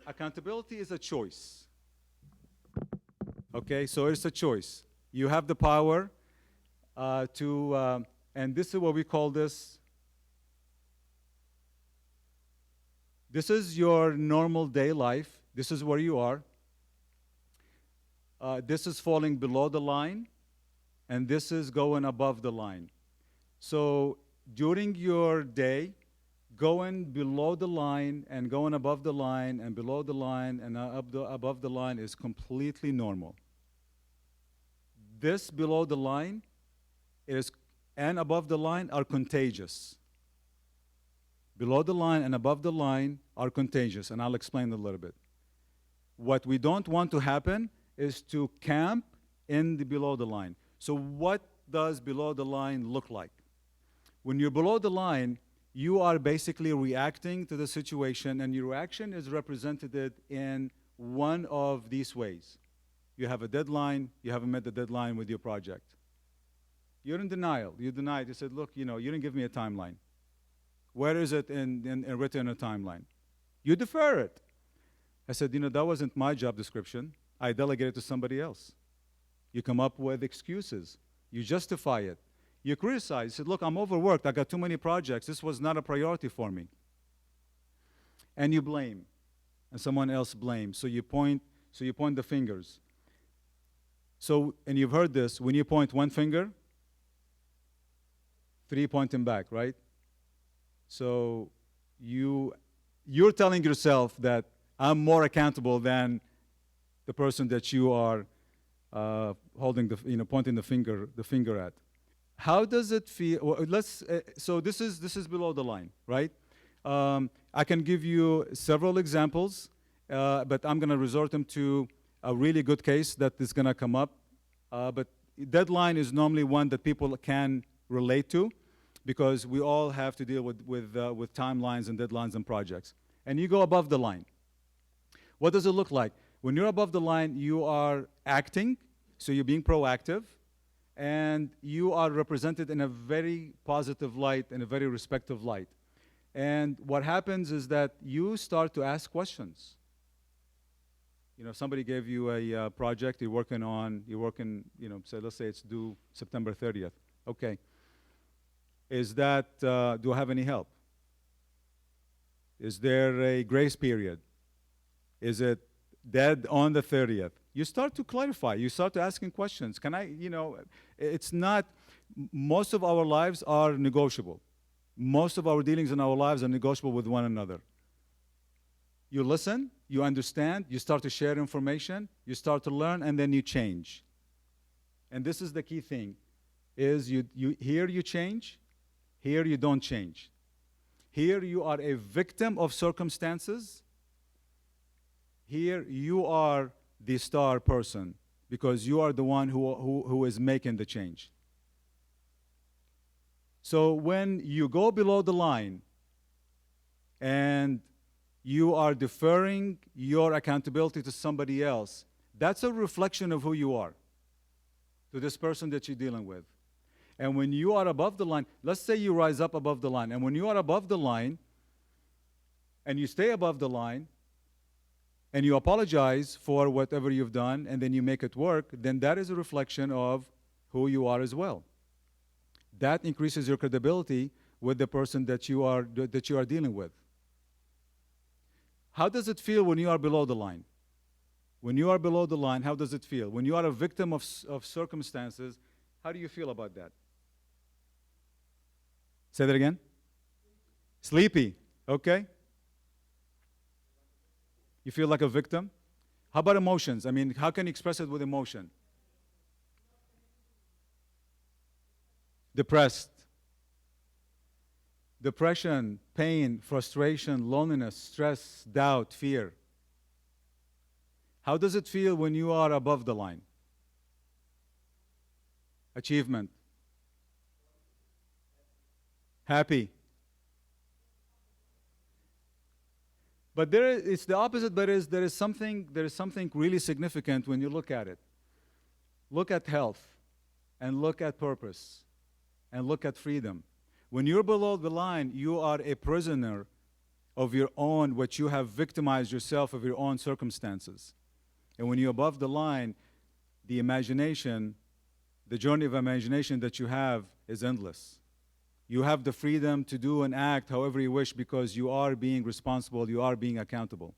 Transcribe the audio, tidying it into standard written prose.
Accountability is a choice. Okay, so it's a choice. You have the power and this is what we call this. This is your normal day life. This is where you are. This is falling below the line, and this is going above the line. So during your day, going below the line and going above the line and below the line and above the line is completely normal. This below the line and above the line are contagious. Below the line and above the line are contagious, and I'll explain a little bit. What we don't want to happen is to camp in the below the line. So what does below the line look like? When you're below the line, you are basically reacting to the situation, and your reaction is represented in one of these ways. You have a deadline, you haven't met the deadline with your project. You're in denial. You denied. You said, look, you didn't give me a timeline. Where is it written in a timeline? You defer it. I said, that wasn't my job description. I delegated it to somebody else. You come up with excuses. You justify it. You criticize. You said, look, I'm overworked. I got too many projects. This was not a priority for me. And you blame. And someone else blames. So you point the fingers. And you've heard this, when you point one finger, 3 pointing back, right? So you're telling yourself that I'm more accountable than the person that you are holding pointing the finger at. How does it feel? Well, so this is below the line, right? I can give you several examples, but I'm going to resort them to a really good case that is going to come up. But deadline is normally one that people can relate to, because we all have to deal with timelines and deadlines and projects. And you go above the line. What does it look like? When you're above the line, you are acting, so you're being proactive, and you are represented in a very positive light, in a very respectful light. And what happens is that you start to ask questions. Somebody gave you a project you're working, say, let's say it's due September 30th. Okay. Do I have any help? Is there a grace period? Is it dead on the 30th? You start to clarify. You start asking questions. It's not, most of our lives are negotiable. Most of our dealings in our lives are negotiable with one another. You listen, you understand, you start to share information, you start to learn, and then you change. And this is the key thing, is here you change, here you don't change. Here you are a victim of circumstances. Here you are the star person, because you are the one who is making the change. So when you go below the line and you are deferring your accountability to somebody else, that's a reflection of who you are to this person that you're dealing with. And when you are above the line, let's say you rise up above the line, and when you are above the line and you stay above the line and you apologize for whatever you've done and then you make it work, then that is a reflection of who you are as well. That increases your credibility with the person that you are dealing with. How does it feel when you are below the line? When you are below the line, how does it feel? When you are a victim of circumstances, how do you feel about that? Say that again. Sleepy. Okay. You feel like a victim? How about emotions? How can you express it with emotion? Depressed. Depression, pain, frustration, loneliness, stress, doubt, fear. How does it feel when you are above the line? Achievement. Happy. But it's the opposite, but there is something really significant when you look at it. Look at health, and look at purpose, and look at freedom. When you're below the line, you are a prisoner of your own, what you have victimized yourself of your own circumstances. And when you're above the line, the imagination, the journey of imagination that you have is endless. You have the freedom to do and act however you wish because you are being responsible, you are being accountable.